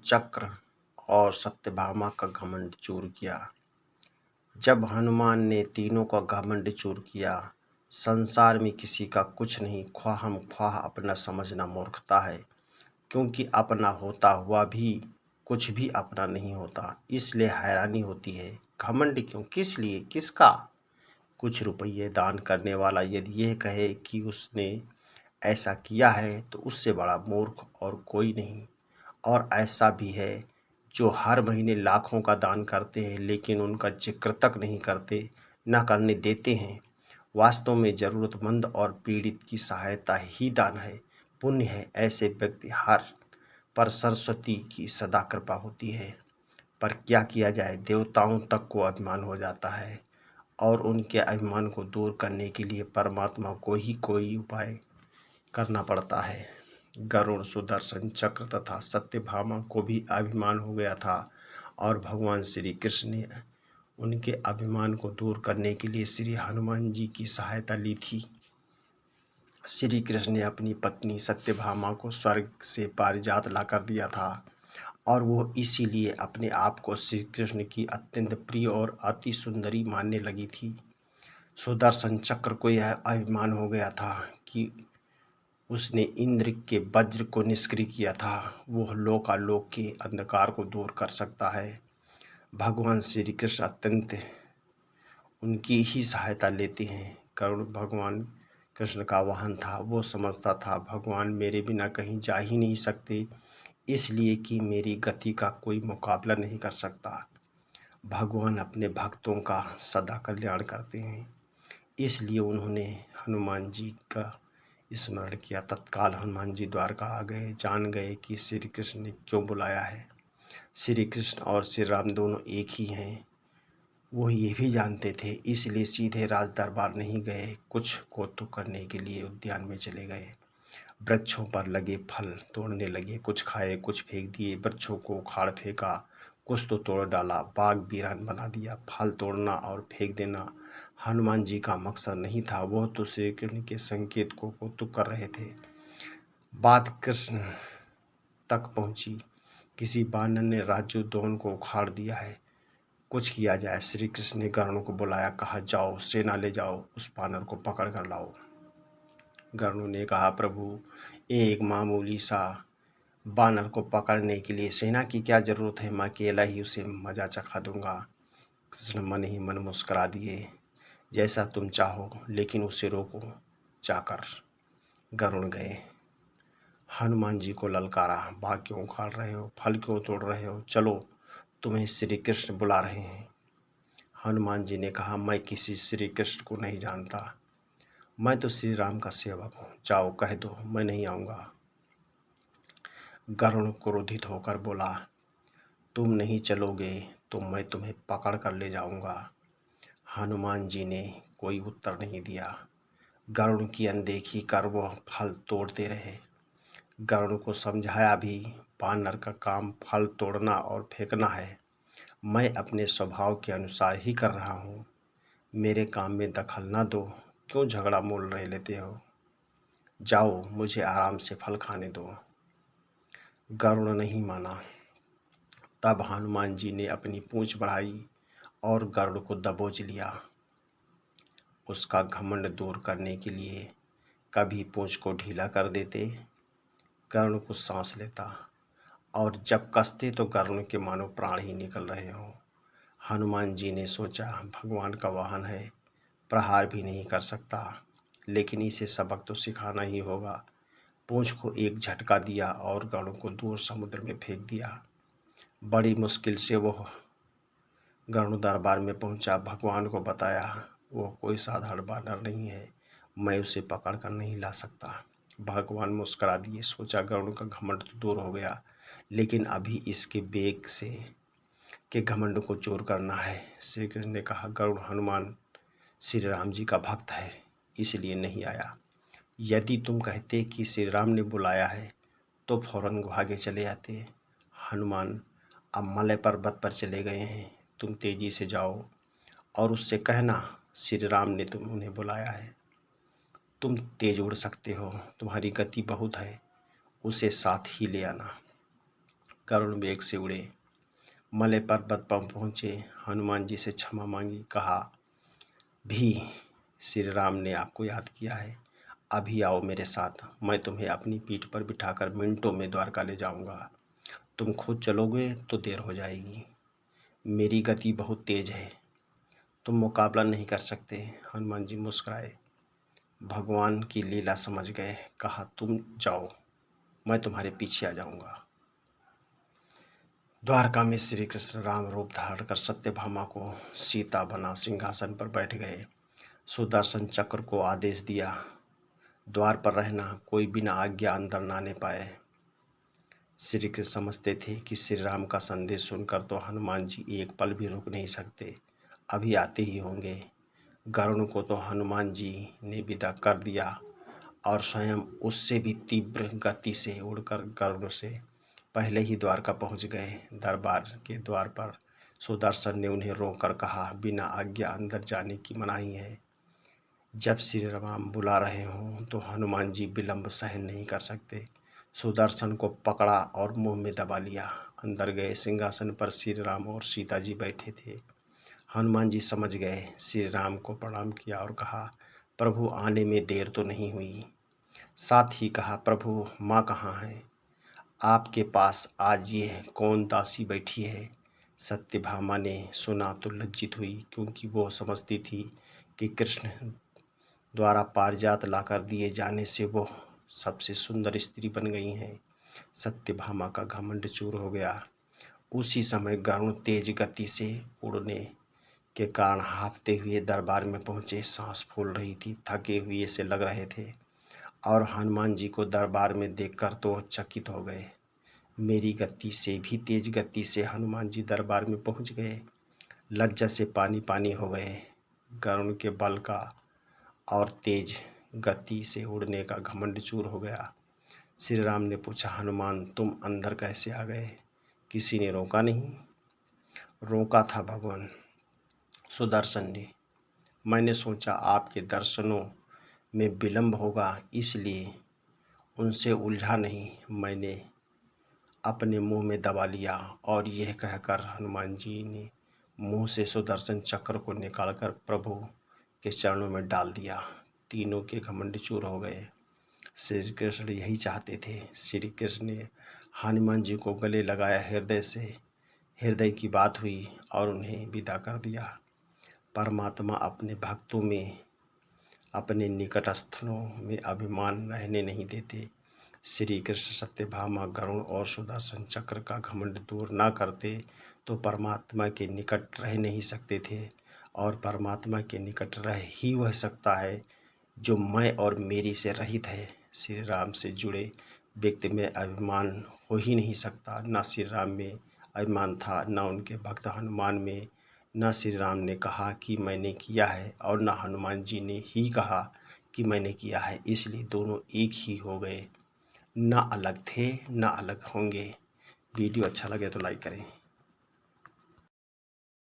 चक्र और सत्यभामा का घमंड चूर किया। जब हनुमान ने तीनों का घमंड चूर किया, संसार में किसी का कुछ नहीं, ख्वाह अपना समझना मूर्खता है, क्योंकि अपना होता हुआ भी कुछ भी अपना नहीं होता। इसलिए हैरानी होती है, घमंड क्यों, किस लिए, किसका? कुछ रुपये दान करने वाला यदि यह कहे कि उसने ऐसा किया है तो उससे बड़ा मूर्ख और कोई नहीं। और ऐसा भी है जो हर महीने लाखों का दान करते हैं लेकिन उनका जिक्र तक नहीं करते, न करने देते हैं। वास्तव में ज़रूरतमंद और पीड़ित की सहायता ही दान है, पुण्य है। ऐसे व्यक्ति हर पर सरस्वती की सदा कृपा होती है। पर क्या किया जाए, देवताओं तक को अभिमान हो जाता है और उनके अभिमान को दूर करने के लिए परमात्मा को ही कोई उपाय करना पड़ता है। गरुड़, सुदर्शन चक्र तथा सत्यभामा को भी अभिमान हो गया था और भगवान श्री कृष्ण ने उनके अभिमान को दूर करने के लिए श्री हनुमान जी की सहायता ली थी। श्री कृष्ण ने अपनी पत्नी सत्यभामा को स्वर्ग से पारिजात ला कर दिया था और वो इसीलिए अपने आप को श्री कृष्ण की अत्यंत प्रिय और अति सुंदरी मानने लगी थी। सुदर्शन चक्र को यह अभिमान हो गया था कि उसने इंद्र के वज्र को निष्क्रिय किया था। वह लोकालोक के अंधकार को दूर कर सकता है। भगवान श्री कृष्ण अत्यंत उनकी ही सहायता लेते हैं। गरुड़ भगवान कृष्ण का वाहन था। वो समझता था भगवान मेरे बिना कहीं जा ही नहीं सकते, इसलिए कि मेरी गति का कोई मुकाबला नहीं कर सकता। भगवान अपने भक्तों का सदा कल्याण करते हैं, इसलिए उन्होंने हनुमान जी का स्मरण किया। तत्काल हनुमान जी द्वारका आ गए, जान गए कि श्री कृष्ण ने क्यों बुलाया है। श्री कृष्ण और श्री राम दोनों एक ही हैं, वो ये भी जानते थे, इसलिए सीधे राज दरबार नहीं गए, कुछ कौतुक करने के लिए उद्यान में चले गए। वृक्षों पर लगे फल तोड़ने लगे, कुछ खाए कुछ फेंक दिए, वृक्षों को उखाड़ फेंका, कुछ तो तोड़ डाला, बाग वीरान बना दिया। फल तोड़ना और फेंक देना हनुमान जी का मकसद नहीं था, वह तो श्री कृष्ण के संकेत को कौतुक कर रहे थे। बात कृष्ण तक पहुंची। किसी बानर ने राज्योद्यान को उखाड़ दिया है, कुछ किया जाए। श्री कृष्ण ने गरुड़ को बुलाया, कहा जाओ सेना ले जाओ, उस बानर को पकड़ कर लाओ। गरुड़ ने कहा प्रभु, एक मामूली सा बानर को पकड़ने के लिए सेना की क्या जरूरत है, मैं अकेला ही उसे मजा चखा दूंगा। कृष्ण मन ही मन मुस्करा दिए, जैसा तुम चाहो, लेकिन उसे रोको। जाकर गरुड़ गए, हनुमान जी को ललकारा, बाग क्यों उखाड़ रहे हो, फल क्यों तोड़ रहे हो, चलो तुम्हें श्री कृष्ण बुला रहे हैं। हनुमान जी ने कहा, मैं किसी श्री कृष्ण को नहीं जानता, मैं तो श्री राम का सेवक हूँ, जाओ कह दो मैं नहीं आऊँगा। गरुड़ क्रोधित होकर बोला, तुम नहीं चलोगे तो मैं तुम्हें पकड़ कर ले जाऊँगा। हनुमान जी ने कोई उत्तर नहीं दिया। गरुड़ की अनदेखी कर वह फल तोड़ते रहे। गरुड़ को समझाया भी, बानर का काम फल तोड़ना और फेंकना है, मैं अपने स्वभाव के अनुसार ही कर रहा हूँ, मेरे काम में दखल न दो, क्यों झगड़ा मोल रहे लेते हो, जाओ मुझे आराम से फल खाने दो। गरुड़ नहीं माना। तब हनुमान जी ने अपनी पूंछ बढ़ाई और गरुड़ को दबोच लिया। उसका घमंड दूर करने के लिए कभी पूंछ को ढीला कर देते, गरुड़ को सांस लेता, और जब कसते तो गरुड़ के मानो प्राण ही निकल रहे हों। हनुमान जी ने सोचा भगवान का वाहन है, प्रहार भी नहीं कर सकता, लेकिन इसे सबक तो सिखाना ही होगा। पूंछ को एक झटका दिया और गरुड़ को दूर समुद्र में फेंक दिया। बड़ी मुश्किल से वह गरुड़ दरबार में पहुंचा, भगवान को बताया वो कोई साधारण बानर नहीं है, मैं उसे पकड़ कर नहीं ला सकता। भगवान मुस्करा दिए, सोचा गरुड़ का घमंड तो दूर हो गया, लेकिन अभी इसके वेग से के घमंड को चूर करना है। श्री कृष्ण ने कहा, गरुड़ हनुमान श्री राम जी का भक्त है, इसलिए नहीं आया। यदि तुम कहते कि श्री राम ने बुलाया है तो फौरन भागे चले आते। हनुमान अब मलय पर्वत पर चले गए हैं, तुम तेजी से जाओ और उससे कहना श्री राम ने उन्हें बुलाया है। तुम तेज उड़ सकते हो, तुम्हारी गति बहुत है, उसे साथ ही ले आना। गरुड़ वेग से उड़े, मलय पर्वत पर पहुँचे, हनुमान जी से क्षमा मांगी, कहा भी श्री राम ने आपको याद किया है, अभी आओ मेरे साथ, मैं तुम्हें अपनी पीठ पर बिठाकर मिनटों में द्वारका ले जाऊंगा। तुम खुद चलोगे तो देर हो जाएगी, मेरी गति बहुत तेज है, तुम मुकाबला नहीं कर सकते। हनुमान जी मुस्कुराए, भगवान की लीला समझ गए, कहा तुम जाओ, मैं तुम्हारे पीछे आ जाऊंगा। द्वारका में श्री कृष्ण राम रूप धारण कर सत्यभामा को सीता बना सिंहासन पर बैठ गए। सुदर्शन चक्र को आदेश दिया, द्वार पर रहना, कोई बिना आज्ञा अंदर ना आने पाए। श्री कृष्ण समझते थे कि श्री राम का संदेश सुनकर तो हनुमान जी एक पल भी रुक नहीं सकते, अभी आते ही होंगे। गरुड़ को तो हनुमान जी ने विदा कर दिया और स्वयं उससे भी तीव्र गति से उड़कर गरुड़ से पहले ही द्वारका पहुंच गए। दरबार के द्वार पर सुदर्शन ने उन्हें रोककर कहा, बिना आज्ञा अंदर जाने की मनाही है। जब श्री राम बुला रहे हों तो हनुमान जी विलंब सहन नहीं कर सकते। सुदर्शन को पकड़ा और मुंह में दबा लिया। अंदर गए, सिंहासन पर श्री राम और सीता जी बैठे थे। हनुमान जी समझ गए, श्री राम को प्रणाम किया और कहा, प्रभु आने में देर तो नहीं हुई। साथ ही कहा, प्रभु माँ कहाँ है? आपके पास आज ये कौन दासी बैठी है? सत्यभामा ने सुना तो लज्जित हुई, क्योंकि वो समझती थी कि कृष्ण द्वारा पारिजात लाकर दिए जाने से वो सबसे सुंदर स्त्री बन गई हैं। सत्यभामा का घमंड चूर हो गया। उसी समय गरुड़ तेज गति से उड़ने के कारण हाँफते हुए दरबार में पहुँचे। सांस फूल रही थी, थके हुए से लग रहे थे और हनुमान जी को दरबार में देखकर तो चकित हो गए। मेरी गति से भी तेज गति से हनुमान जी दरबार में पहुँच गए। लज्जा से पानी पानी हो गए। गरुड़ के बल का और तेज गति से उड़ने का घमंड चूर हो गया। श्री राम ने पूछा, हनुमान तुम अंदर कैसे आ गए? किसी ने रोका नहीं? रोका था भगवान, सुदर्शन ने। मैंने सोचा आपके दर्शनों में विलंब होगा, इसलिए उनसे उलझा नहीं, मैंने अपने मुंह में दबा लिया। और यह कहकर हनुमान जी ने मुंह से सुदर्शन चक्र को निकालकर प्रभु के चरणों में डाल दिया। तीनों के घमंड चूर हो गए। श्री कृष्ण यही चाहते थे। श्री कृष्ण ने हनुमान जी को गले लगाया, हृदय की बात हुई और उन्हें विदा कर दिया। परमात्मा अपने भक्तों में, अपने निकटस्थों में अभिमान रहने नहीं देते। श्री कृष्ण सत्यभामा, गरुड़ और सुदर्शन चक्र का घमंड दूर ना करते तो परमात्मा के निकट रह नहीं सकते थे। और परमात्मा के निकट रह ही वह सकता है जो मैं और मेरी से रहित है। श्री राम से जुड़े व्यक्ति में अभिमान हो ही नहीं सकता। न श्री राम में अभिमान था, न उनके भक्त हनुमान में। न श्री राम ने कहा कि मैंने किया है और न हनुमान जी ने ही कहा कि मैंने किया है, इसलिए दोनों एक ही हो गए, ना अलग थे ना अलग होंगे। वीडियो अच्छा लगे तो लाइक करें।